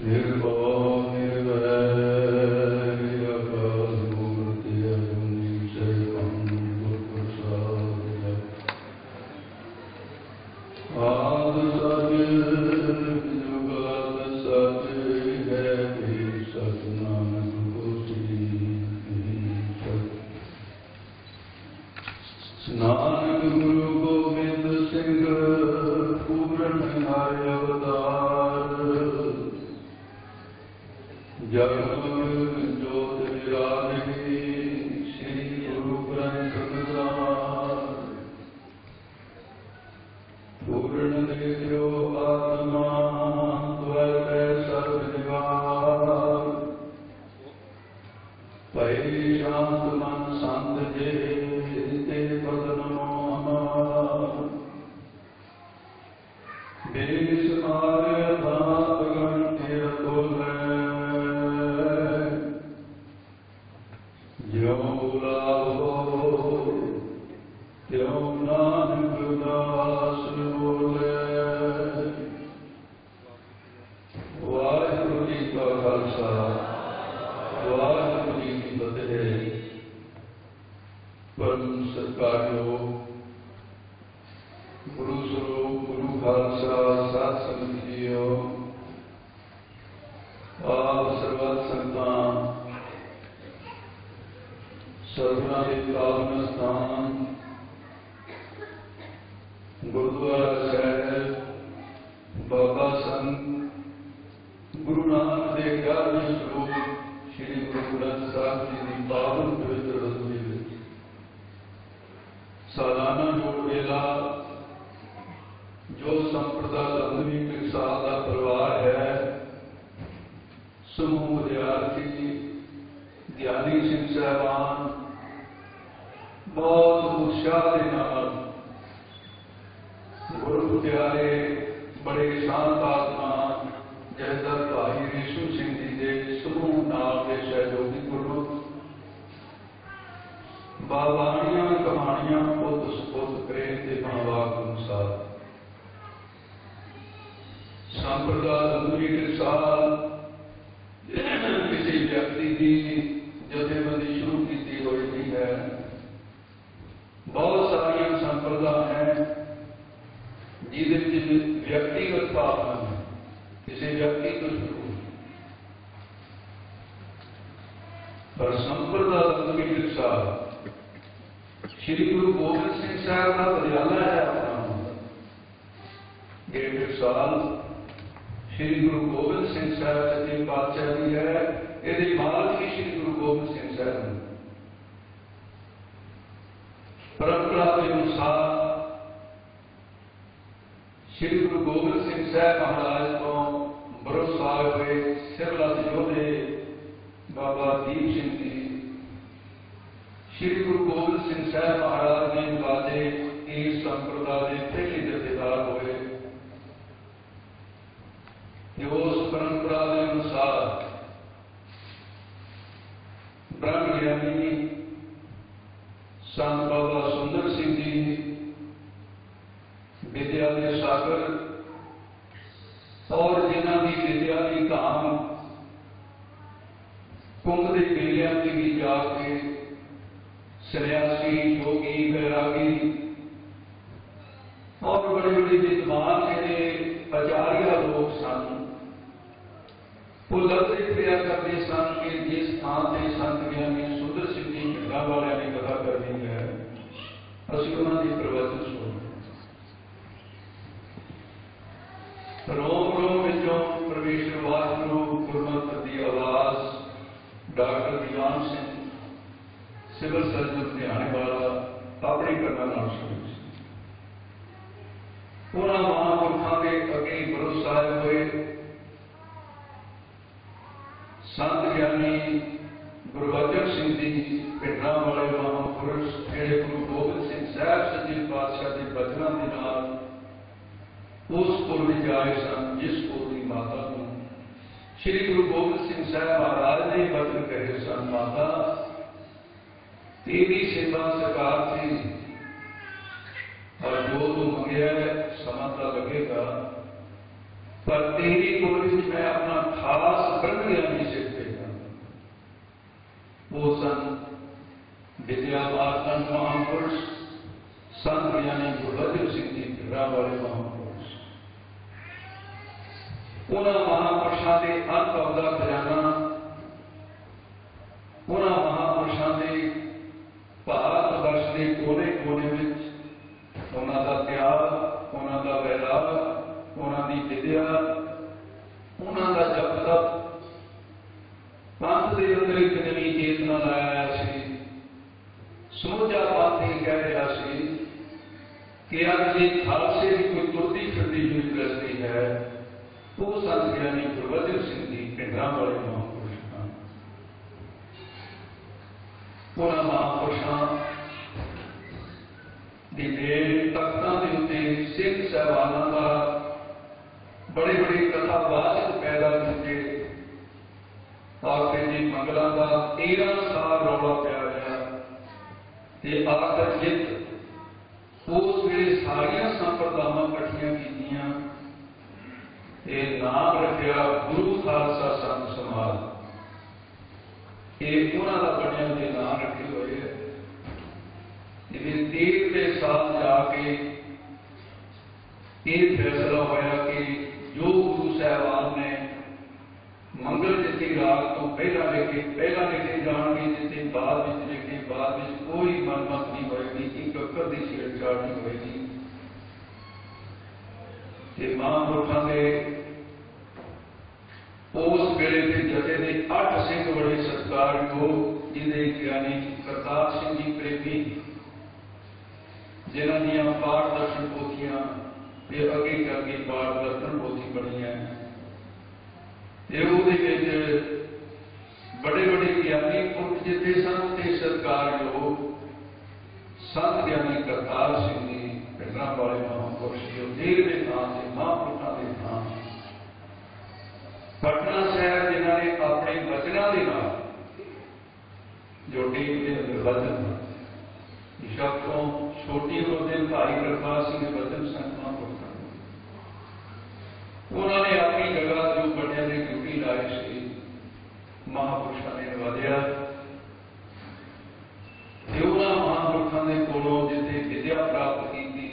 निर्भव निर्वैर अकाल मूर्त अजूनी शैवं गुरुप्रसाद आद सत्य जुगत सत्य है भी सत नानक होसी सत नानक गुरु गोबिंद सिंह पूरन हरि अवतार जगमग ज्योत विराजनी श्री गुरु ग्रंथ प्रसाद पूर्ण देहो आत्मा द्वैत सर्व निवार पै शांत मन संत जे ते पद नमो हमार बेस मारे भात गंठे तोले ज्यों लाभो त्यों नानक दास बोले। वाहिगुरु जी का खालसा वाहिगुरु जी की फतेह। परम सत्कारयो गुरु स्वरूप गुरु खालसा साध संगत जीओ आप सर्वत संतान सर्वना के पावन स्थान गुरुद्वारा साहिब बाबा संत गुरु नानक देव 11वें स्वरूप श्री गुरु ग्रंथ साहिब जी की पावन पवित्र रसोई में सालाना जोड़ मेला जो संप्रदा लंबी टकसाल का परिवार है समूह विद्यार्थी ज्ञानी सिंह साहबान बहुत उत्साह के नाल गुरु प्यारे बड़े शांत आत्मा जयदर भाई रेशू सिंह जी के समूह नाल के सहयोगी गुरु बाबाणियां कहानियां पुत सपुत प्रेम के मनवाक अनुसार संप्रदा लंबी टकसाल किसी व्यक्ति की जथेबंदी शुरू की हुई है। बहुत सारिया संप्रदा हैं जिसे व्यक्तिगत भावना है किसी व्यक्ति को शुरू पर संप्रदा लंबी टकसाल श्री गुरु गोबिंद सिंह साहब का विद्यालय है अपना ये टकसाल श्री गुरु गोबिंद सिंह साहब सच्चे पातशाह जी है यदि मालक ही श्री गुरु गोबिंद सिंह साहब परंपरा के अनुसार श्री गुरु गोबिंद सिंह साहब महाराज को भरोसा हुए सिरलत योधे बाबा दीप सिंह जी श्री गुरु गोबिंद सिंह साहब महाराज ने बाजे इस संप्रदा के पहले जथेदार हुए। उस परंपरा के अनुसार ब्रह्म ज्ञानी संत बाबा सुंदर सिंह जी विद्या के सागर और जिन्हों की विद्या की धाम कुंभ के मेलिया की भी जाके सन्यासी योगी वैरागी और बड़े बड़े विद्वान जिहड़े आचार्य लोग सन वो लड़ते फिर करते सन कि जिस स्थान से संत ज्ञानी सुंदर सिंह जी भिंडा वाले ने कथा करनी है असं उन्होंने प्रवचन सुन रोम रोम विचों परमेश्वर वाहिगुरु गुरमत की आवाज doctor Diwan Singh civil surgeon लुधियाने वाला अपनी करना शुरू उन्होंने महापुरखों के अगे भरोसा हुए संत ज्ञानी गुरबचन सिंह जी भिंडा वाले महापुरुष जेड़े गुरु गोबिंद सिंह साहब सच्चे पातशाह के बचनों के नाल उस पुर में आए सन जिस पुर की माता को श्री गुरु गोबिंद सिंह साहब महाराज ने वचन कहे सन माता तेरी सेवा सरकार थी और जो तू मंगया समा तो लगेगा पर तेरी गोद में मैं अपना खास ब्रह्म ज्ञानी सिख देगा। वो सन विद्यावान महापुरुष संत ज्ञानी गुरबचन सिंह जी भिड़ा वाले महापुरुष। उन्होंने महापुरुषों के अनुभव का खजाना, उन्होंने महापुरुषों के भारत वर्ष के कोने कोने में उन्होंने त्याग, उन्होंने वैराग, उन्होंने विद्या, उन्होंने जप तप पंथ के अंदर एक नवी चेतना लाया सी। समूचा पंथ ही कह रहा सी कि अज जे खालसे की कोई तुरती फिरती हुई गृहस्थी है वो संत ज्ञानी गुरबचन सिंह जी भिंडरां वाले महापुरुष हैं। उन्होंने महापुरुषों की देन तख्तां के उत्ते सिख साहिबानां का बड़े बड़े कथावाचक पैदा किए और फिर मंगलों का 13 साल रौला पिया गया ते आखिर जित उस वेले सारिया संप्रदावां इकट्ठियां कीतियां ते नाम रखिया गुरु खालसा संत समाज। ये उन्होंने बनिया के नाम रखे हुए है। 13वें साल जाके ये फैसला होया कि जो गुरु साहबान ने मंगल जितनी रात तो पहला लिखे जाएंगे, जितने बाद में लिखे बाद में कोई मनमत नहीं होएगी, एक अक्कर की छेड़छाड़ नहीं होएगी। महापुरुषों के उस वेले के जथे के 8 सिंह बड़े सत्कारयोग जिन्हें ज्ञानी करतार सिंह जी प्रेमी जिन्हों पाठ दर्शन पोथियां अगे करके पाठ दर्शन पोथी बनी है। बड़े बड़े ज्ञानी पुरुष जिथे सन ते सत्कारयोग संत ज्ञानी करतार सिंह जी भिंडरां वाले महापुरुष जो 13वें थान से महापुरुषों के थान पटना शहर जिन्होंने अपने वचनों के नाल जो टीम के अंदर वचन शब्द तो छोटी होते भाई कृपाल सिंह वचन संत महापुरुष उन्होंने अपनी जगह जो बड़िया ने ड्यूटी लाई सी महापुरुषों ने निभाया। उन्होंने महापुरुषों के कोलों जिथे विद्या प्राप्त की,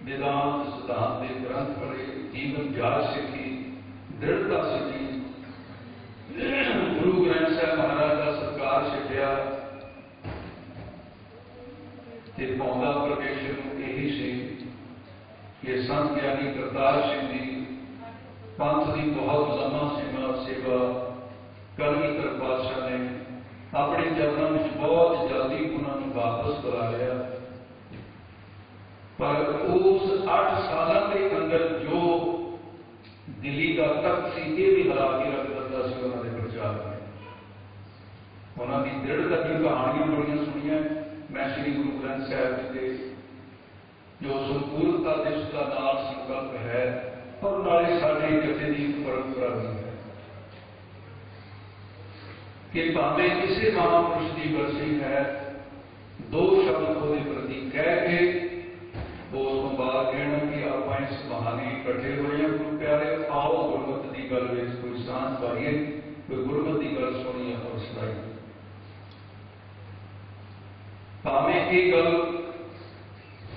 वेदांत सिद्धांत के ग्रंथ पढ़े, जीवन जाच सीखी, दृढ़ता सीखी, गुरु ग्रंथ साहब महाराज का सत्कार सीखिया। पाउंदा परमेश्वर यही सी कि संत ज्ञानी करतार सिंह जी पंथ की बहुत लंबा सेवा कलगीधर पातशाह ने अपने चरणों में बहुत जल्दी उन्होंने वापस बुला लिया। पर उस 8 सालों के अंदर जो दिल्ली का तख्त सी ये भी हरा के रख दिता सी उन्होंने प्रचार में। उन्होंने दृढ़ता की कहानियां बड़िया सुनिया। मैं श्री गुरु ग्रंथ साहब जी के जो संपूर्णता जिसका नाल संकल्प है और नाले साढ़े जथे की परंपरा भी है कि भावे किसी महापुरुष की बरसी है 2 शब्द को प्रति कह के उस बाद कहना कि आप इस बहाने इकट्ठे हुए हैं गुरु प्यारे, आओ गुरमत की गल कोई सांस पाइए, कोई गुरमत की गल सुनिए और सुनाइए। भावें ये गल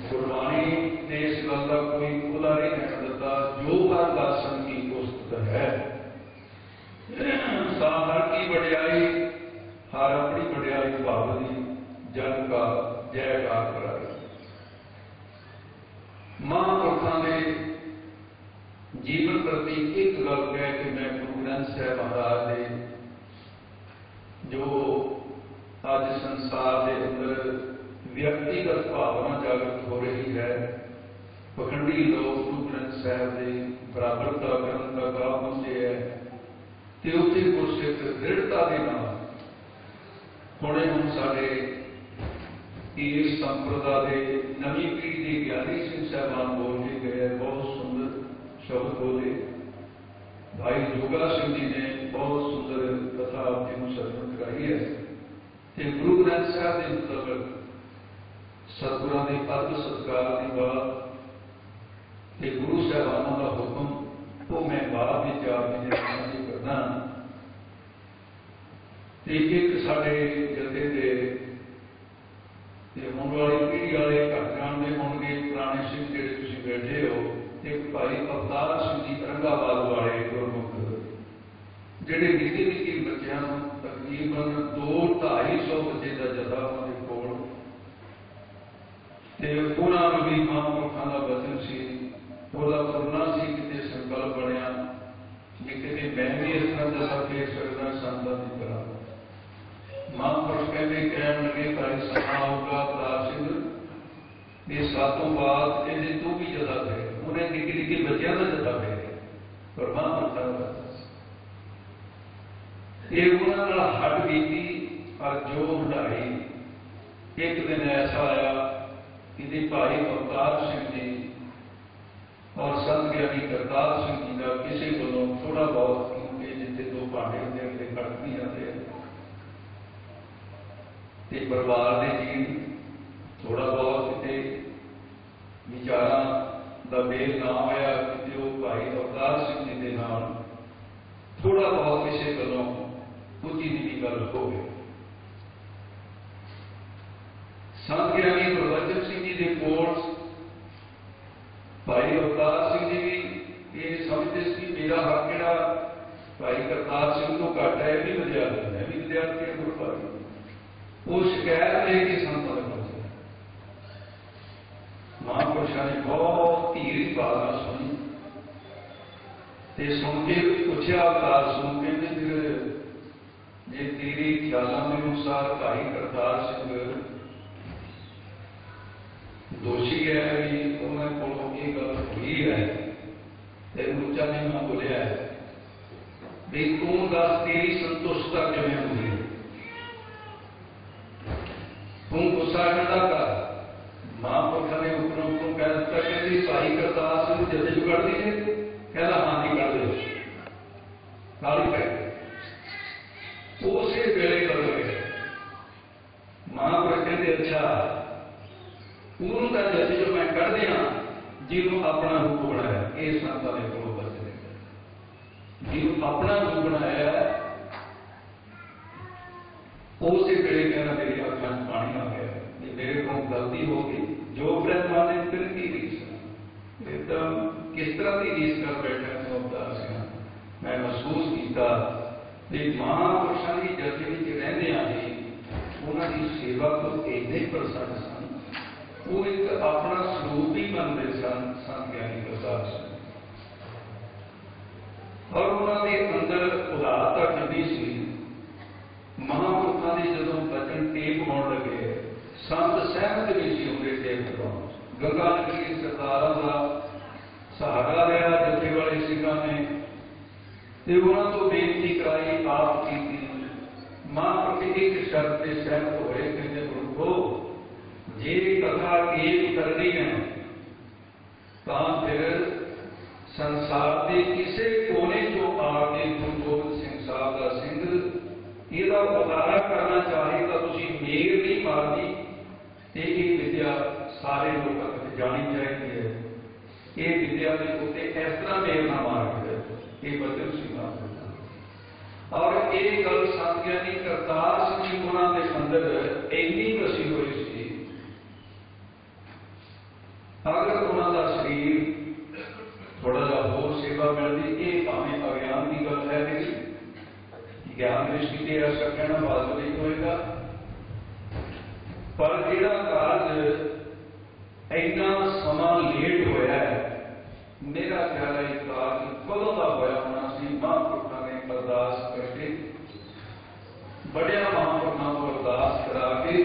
गुरबाणी ने इस गल का कोई खुला नहीं कहना दिता, जो हर दासन की उस्त है हर की बढ़ियाई हर अपनी बढ़ियाई भावनी जन का जयकार कराई। महापुरुषों के जीवन प्रति एक गल कह के मैं गुरु ग्रंथ साहब महाराज ने जो आज संसार के अंदर व्यक्तिगत भावना जागृत हो रही है, पखंडी लोग गुरु ग्रंथ साहब के बराबरता करने का गाह पहुंचे है तो उत्थे गुरसिख दृढ़ता के नाल हुणे हम साडे इस संप्रदा के नवी पीढ़ी के ज्ञानी सिंह साहबान बोल के गए, बहुत सुंदर शब्द बोले। भाई जोगा सिंह जी ने बहुत सुंदर कथा आपकी सर्जन कराई है। गुरु ग्रंथ साहब के मुताबिक सतगुरां के अर्ध सत्कार की बात गुरु साहबानों का हुक्म वो मैं बाद में 4 महीने साझी करना। एक साढ़े जथे के होने वाली पीढ़ी वाले घट जानते होंगे, पुराने सिंह जिहड़े तुसीं बैठे हो, एक भाई अवतार सिंह जी औरंगाबाद वाले गुरमुख, जिहड़े निक्के निक्के बच्चों तकरीबन 200-250 बच्चे का जथा उन्होंने कोल, उन्होंने भी महापुरखों का वचन सी, वह तुरना सी, कितने संकल्प बनया कि कितने मैं भी इस तरह जथा फेर सकता संतां की तरह। महापुरुष कहते कह लगे भाई समा आऊगा अवतार सिंह, ये सातों बाद कहते तू भी जथा फेर, उन्हें निक्के निक्के बच्चों का जथा फेर, पर महापुरुषों का ये उन्होंने हट बीती और जो बढ़ाई। एक दिन ऐसा आया कि भाई अवतार सिंह जी और संत ज्ञानी करतार सिंह जी का किसी को थोड़ा बहुत, क्योंकि जितने दो भांडे होंगे अपने कट नहीं आते, परिवार के जीव थोड़ा बहुत कितने विचारा का मेल ना होया, कि भाई अवतार सिंह जी के नाम थोड़ा बहुत किसी गलों उची दी गल हो गई। संत ज्ञानी गुरबचन सिंह जी के कोल भाई अवतार सिंह जी भी ये समझते कि मेरा हक किहड़ा भाई करतार सिंह तो घट है, भी विद्यार्थी है, भी विद्यार्थी है गुरु भाई। वो शिकायत लेके संतां तक पहुंचे। महापुरुषों ने बहुत धीरे भावना सुनी, सुन के पूछा अवतार सुन के जे तेरे ख्यालों के अनुसार भाई करतार सिंह दोषी है, भी उन्होंने कोलों ये गल हुई है, उच्चा ने मैं बोलिया है भी तू दस तेरी संतुष्टता किवें होंदी है, तू गुस्सा कहता कर। महापुरुषों ने उपरों उपरों कह दिता कि भाई करतार सिंह जथे चो कढ़ दीजिए, कहता हाँ जी कढ़ दो, गाली पै उसे वेले कर गए। महापुरुष कहते अच्छा उन्होंने का जैसे जो मैं कर दिया जिन्हों अपना रूप बनाया, ये संतां ने कोलों बचने जिन्हों अपना रूप बनाया उसे वेले कहना मेरी अखां च पानी आ गया, ये मेरे को गलती हो गई, जो ब्रह्मा ने फिर की रीस एकदम किस तरह की रीस कर बैठा तो अवतार सिंह मैं महसूस किया। महापुरुषों की जथे में रहिंदियां ही उन्होंने सेवा तो इन्ने प्रसन्न सन, वो एक अपना स्वरूप ही बनते सन संत ज्ञानी करतार सिंह। और उन्होंने अंदर उदारता कितनी सी। महापुरुषों की जो बचन टेप होने लगे, संत सहमत भी सी होंगे टेप करवाने। गंगा नगरी सरदारों का सहारा लिया जथे वाले सिखा ने, उन्होंने तो बेनती कराई आप की। महापुरुष एक शर्त से सहमत होए, कहते गुरु जे कथा एक करनी है तो फिर संसार के किसी कोने चो आके गुरु गोबिंद सिंह साहब का सिंह ਇਹਦਾ ਉਤਾਰਾ करना चाहे तो तुम मेल नहीं मारनी, ये विद्या सारे लोगों तक जानी चाहिए है। ये विद्या के उत्ते इस तरह मेल ना मार के ये बचन सिंह और ये गल संत ज्ञानी करतार सिंह जी उन्होंने अंदर इन्नी कसी हुई सी, अगर उन्होंने शरीर थोड़ा जा होर सेवा मिलती, ये भावें अज्ञान की गल है नहीं, ज्ञान दृष्टि से ऐसा कहना वास्तव नहीं होएगा, पर जिहड़ा कारज इन्ना समा लेट होया है, मेरा ख्याल है कारज कदों का होया होना सी। महापुरुषों ने अरदास करके बड़िया महापुरुषों को अरदास करा के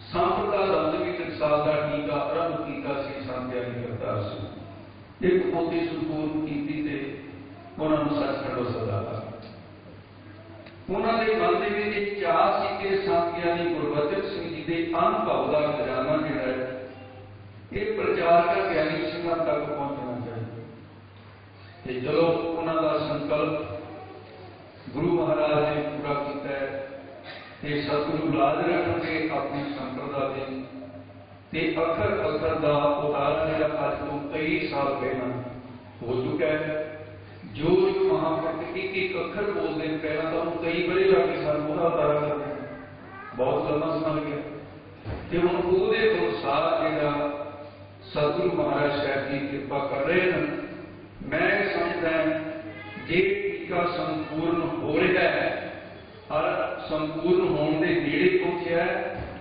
संप्रदा दंदवी टकसाल का टीका आरंभ किया संत ज्ञानी करतार सिंह। एक पोथी संपूर्ण की उन्होंने सचखंड सदा उन्होंने मन के चाह सी कि संत ज्ञानी गुरबचन सिंह जी के अनुभव का खजाना जोड़ा है ये प्रचार का ज्ञानी सिंह तक पहुंचना चाहिए। जो उन्होंने संकल्प गुरु महाराज ने पूरा किया है, सतगुरु लाज रखेंगे अपनी संप्रदा के अखर अखर का उतारा जो अज तो कई साल पहला हो चुका है। कई बड़े लाके सानू ओहदा उतारा करते हैं, बहुत लंबा समा गया। तो हुण उहदे अनुसार जिहड़ा सतगुरु महाराज साहब जी कृपा कर रहे हैं, मैं समझदा जे टीका संपूर्ण हो रहा है और संपूर्ण होने के नेड़े पहुंचा है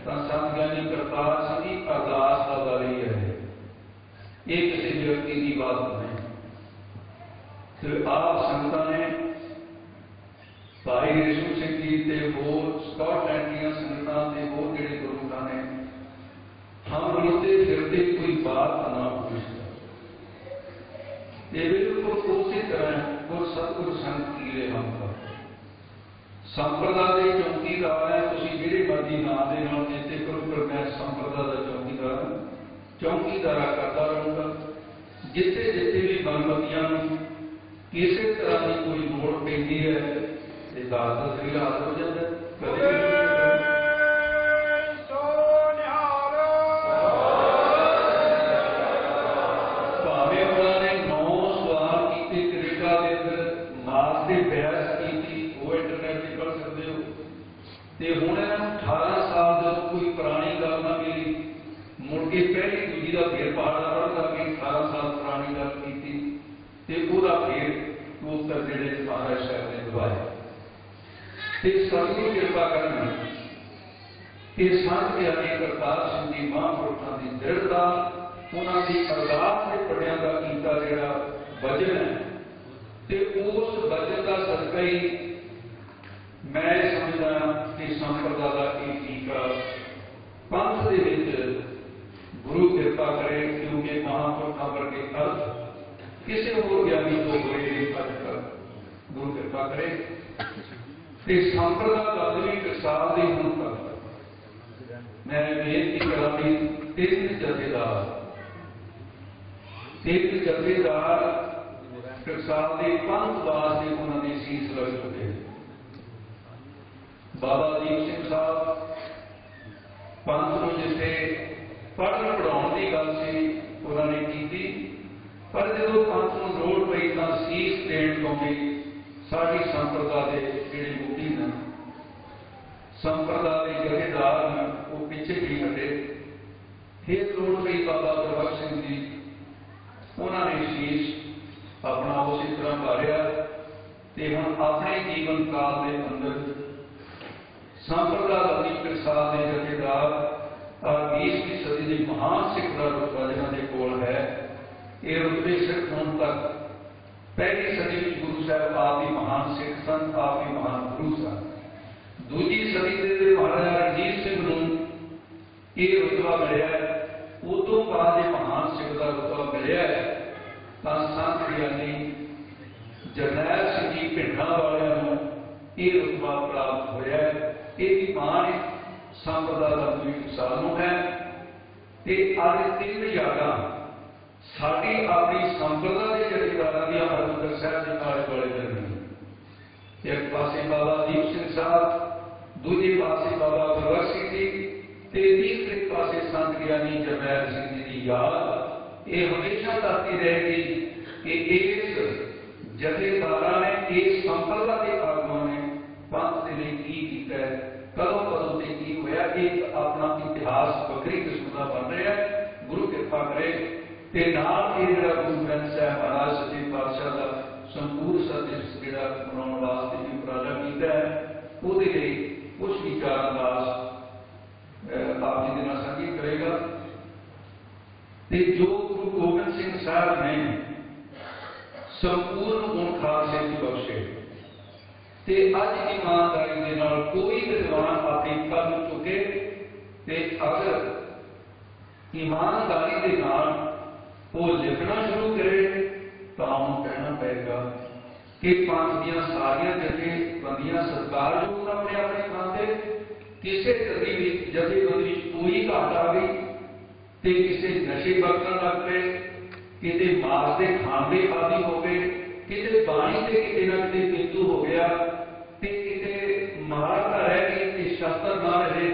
तो संत ज्ञानी करतार सिंह जी अरदास का दल ही है, ये किसी व्यक्ति की बात नहीं। तो आप संगतां ने भाई रेशम सिंह जी ते होर स्कॉटलैंड दी संगतां ते होर जिहड़े गुरुखां ने हम रुलते फिरते कोई बात ना पूछता, ये बिल्कुल उसी तरह गुर सतगुरु संत कीले हम का संप्रदा के चौकीदार है। तुसीं जिहड़े मर्जी नाम दे नाल चेते करो, पर मैं संप्रदा का चौकीदार हूं, चौकीदारा करता रहूंगा। जिथे जिथे भी बनमतियां किसी तरह की कोई लोड़ पैंदी है तो दास का सरीर हाथ हो जाता है। कभी भावे उन्होंने 9 सवाल किए कनेडा के अंदर, मास से बहस की, वो इंटरनेट से पढ़ सकते हो। तो हूँ इन्होंने 18 साल जब कोई पुरानी गल ना मिली, मुड़ के पहली दूजी का फिर पहाड़ा पढ़ लगे, 18 साल पुरानी गल की फिर उत्तर जेडे महाराज साहब ने दवाए। सतगुरु कृपा करना कि संत ज्ञानी करतार सिंह जी महापुरुषों की दृढ़ता, उन्होंने अरदास के पढ़िया का कीता जिहड़ा वजन है, तो उस वजन का सदका ही मैं समझदा कि संप्रदा का एक टीका पंथ दे विच गुरु कृपा करे, क्योंकि महापुरुषों वर्गे अर्थ किसी होर ज्ञानी तो होए अजकल गुरु कृपा करे। संप्रदा का भी टकसाल की हों तक मैं बेनती करा भी 3 जथेदार टकसाल के पंथ वास्ते उन्होंने सीस लग चुके। बाबा दीप सिंह साहब पंथ को जिथे पढ़न पढ़ाने की गल सी उन्होंने की, पर जो पंथ को लोड़ पई तो सीस देण तो भी साडी संप्रदा के जिहड़े मुखी ने, संप्रदा के जथेदार ने, वो पीछे भी हटे। फिर लोड़ पई बाबा गुरबख्श सिंह जी, उन्होंने शीश अपना उसी तरह मारिया। तो हम अपने जीवन काल के अंदर संप्रदा का टकसाल के जथेदार और 20वीं सदी की महान सिख का रुतबा जिन्होंने कोल है, ये रुतबे सिख होने तक पहली सदी में गुरु साहब आप ही महान सिख सन, आप ही महान गुरु सन। दूजी सदी के महाराजा रणजीत सिंह को ये रुतबा मिलिया, उदों बाद महान सिख का रुतबा मिलिया तो संत ज्ञानी जरनैल सिंह जी भिंडा वाले ये रुतबा प्राप्त होया। ये मान संप्रदा का सानू है। अज 3 यादा साड़ी अपनी संप्रदा के जथेदारां दी हरमंदिर साहिब के आले दुआले करनी। एक पासे बाबा दीप सिंह साहब, दूजे पासे बाबा गुरबख्श सिंह जी, तीसरे पासे संत ज्ञानी जरनैल सिंह जी की याद ये हमेशा करती रहेगी कि इस जथेदारां ने, इस संप्रदा के आगुआं ने पंथ के लिए की किया है, कदों कदों से की होया, एक अपना इतिहास वक्री किस्म का बन रहा है। गुरु कृपा करे ते नाल ये जिहड़ा गुरु ग्रंथ साहिब महाराज सच्चे पातशाह का संपूर्ण सत्य जिहड़ा बनाउण वास्ते भी उपराला कीता है, उहदे लई कुछ विचार दास आप जी दे नाल साझी करेगा। ते जो गुरु गोबिंद सिंह साहब ने संपूर्ण गुण खालसे की बख्शे, ते अज ईमानदारी दे नाल कोई विद्वान अपनी कलम चुके ते अगर ईमानदारी दे नाल वो लिखना शुरू करे तो हम कहना पड़ेगा कि पंथ दियां सारियां जथेबंदियां सरकारयोग अपने अपने थां ते, किसी जथेबंदी कोई घाट आ गई तो किसी नशे बरतन लग पे, किते मास के खाण के आदि हो गए, किते बाणी से किते ना किते बिंदु हो गया, किते महारता रह गई कि शस्त्र ना रहे,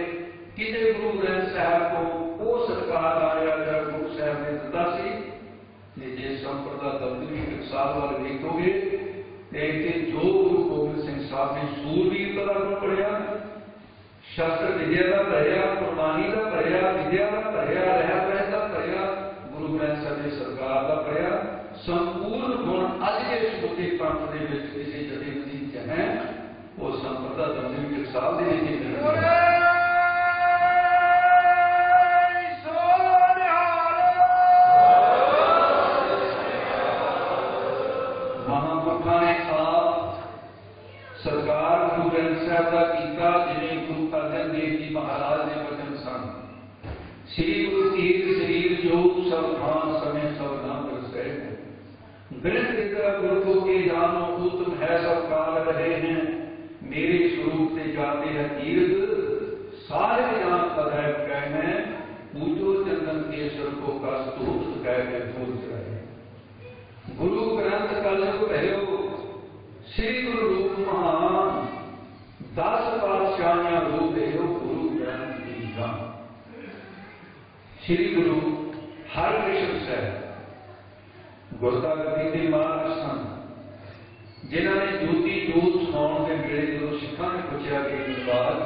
किते गुरु ग्रंथ साहब को वो सत्कार आ रहा जो गुरु साहब ने दिता सी। जे संप्रदा दफ्तरी टकसाल वाले देखोगे तो जो गुरु गोबिंद सिंह साहब साहब ने सूरवीरता का गुण पढ़िया, शास्त्र विद्या का पढ़िया, कुर्बानी का पढ़िया, विद्या का पढ़िया, रह बहन का पढ़िया, गुरु ग्रंथ साहब जी सरकार का पढ़िया। संपूर्ण गुण अज के समूचे पंथ के किसी जथेबंदी च है, वो संप्रदा तंजीम टकसाल के नीचे मिलती है। महापुरखा ने आप सरकार गुरु ग्रंथ साहब का कीता जिन्हें गुरु अर्जन देव जी महाराज ने वचन सन, श्री गुरु तीर्थ शरीर जोग सब खान समय सब नाम रसै। ग्रंथ इतना गुरु को के जानो उत्तम है सब काल रहे हैं, मेरे स्वरूप से जाते हैं तीर्थ सारे जान अदैब कहने, पूजो चंदन केसर को का स्तूत कह के भूल जाए। गुरु ग्रंथ कल भयो श्री गुरु रूप महान, 10 पातशाहियां रूप देव गुरु ग्रंथ जी का। श्री गुरु हरकृष्ण साहब गुरता गति के मार्ग सन, जिन्होंने ज्योति जोत सुनाने के वेले जो सिखा ने पूछा कि बात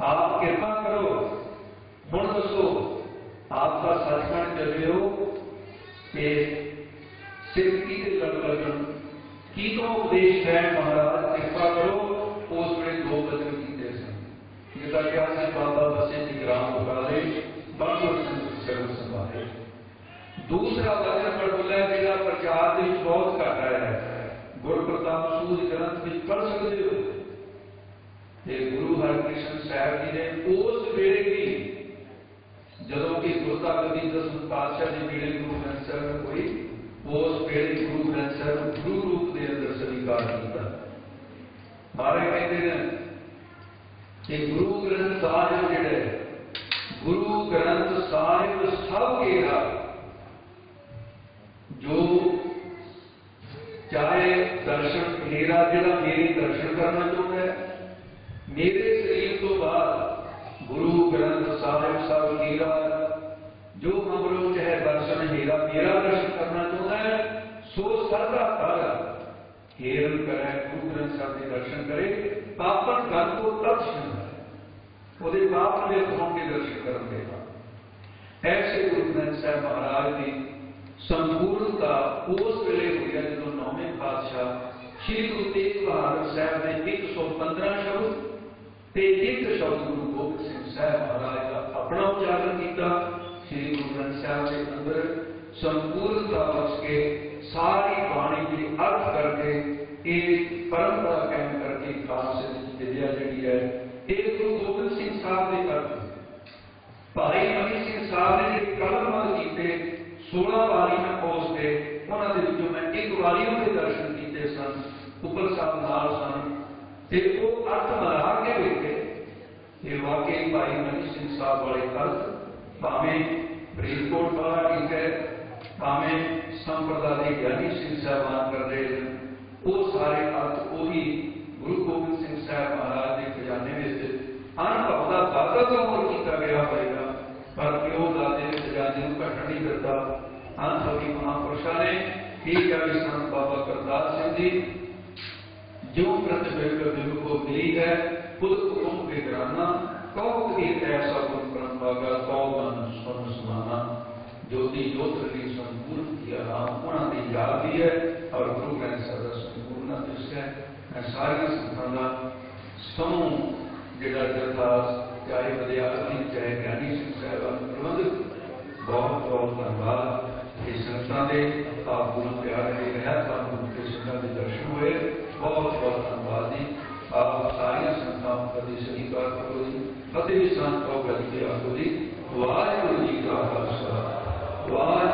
आप कृपा करो हुण दसो आपका सचखंड चले हो कि सिर की लग लगन की तो उपदेश है महाराज कृपा करो। उस वे 2 वचन किए सन, जिसका क्या से बाबा बसे निगराम उकाले बंद सर्व संभाले। दूसरा वचन पर बोला मेरा प्रचार के बहुत घट है, गुरु प्रताप सूद ग्रंथ में पढ़ सकते हो। गुरु हरकृष्ण साहब जी ने उस वेले भी जदों की गुरता गति 10 पातशाह के वेले गुरु ग्रंथ साहब हुई, उस वेले गुरु ग्रंथ साहब गुरु रूप के अंदर स्वीकार किया। मारे कहते हैं कि गुरु ग्रंथ साहिब जिहड़े गुरु ग्रंथ साहिब सब घेरा, जो चाहे दर्शन मेरा जिहड़ा मेरे दर्शन करना चाहता है, मेरे शरीर तो बाद गुरु ग्रंथ साहिब सब घेरा, जो हमरो चाहे दर्शन मेरा मेरा दर्शन करना चाहता है, सो सरदा कर हेरन करे गुरु ग्रंथ साहब के दर्शन करे, पापन घर को दर्शन वो पाप ने उठाने के दर्शन कर देगा। ऐसे गुरु ग्रंथ साहब महाराज की संपूर्णता उस वेले हुई है जो 9वें पातशाह श्री गुरु तेग बहादुर साहब ने 115 शब्द ते 1 शब्द गुरु गोबिंद सिंह साहब महाराज का अपना उच्चारण किया। श्री गुरु ग्रंथ साहब के अंदर संपूर्णता बख्श के सारी बाणी की अर्थ करके एक परंपरा कायम करके खास विद्या जी है एक गुरु गोबिंद सिंह साहब के अर्थ भाई मनी सिंह साहब ने जो कलम किए 16 वारी में पहुंचते उन्होंने मैं एक वारी के दर्शन किए सन, उपर साहब नाल सन, वो अर्थ मिला के देखे ये वाकई भाई मनी सिंह साहब वाले अर्थ भावें फरीदकोट वाला ठीक है, भावें संप्रदाय ज्ञानी सिंह साहबान कर रहे हैं, वो सारे अर्थ वही गुरु गोबिंद सिंह साहब महाराज के खजाने में अनुभव का दादा तो अमल किया गया होगा, पर प्यो दादे के खजाने को घट नहीं करता। अनुभवी महापुरुषों ने ठीक है संत बाबा करतार सिंह जी जो प्रतिबिंब दिल को मिली है खुद कुटुंब के घराना कौत एक ऐसा गुण परंपरा कौ मन स्वर्ण सुनाना ज्योति ज्योति संपूर्ण किया राम उन्होंने याद भी है और गुरु ग्रंथ साहब संपूर्ण दृश्य है। मैं सारे संतां का समूह जिहड़ा जथा चाहे विद्यार्थी चाहे ज्ञानी सिंह साहब प्रबंधक बहुत बहुत धन्यवाद। इस संस्था के आप गुरु प्यार के रहा के संस्था के दर्शन हुए, बहुत बहुत धन्यवाद जी। आप सारी संस्थाओं का स्वीकार करो जी, फतेह संत गति के आखो जी। वाहिगुरू जी का खालसा वाहिगुरू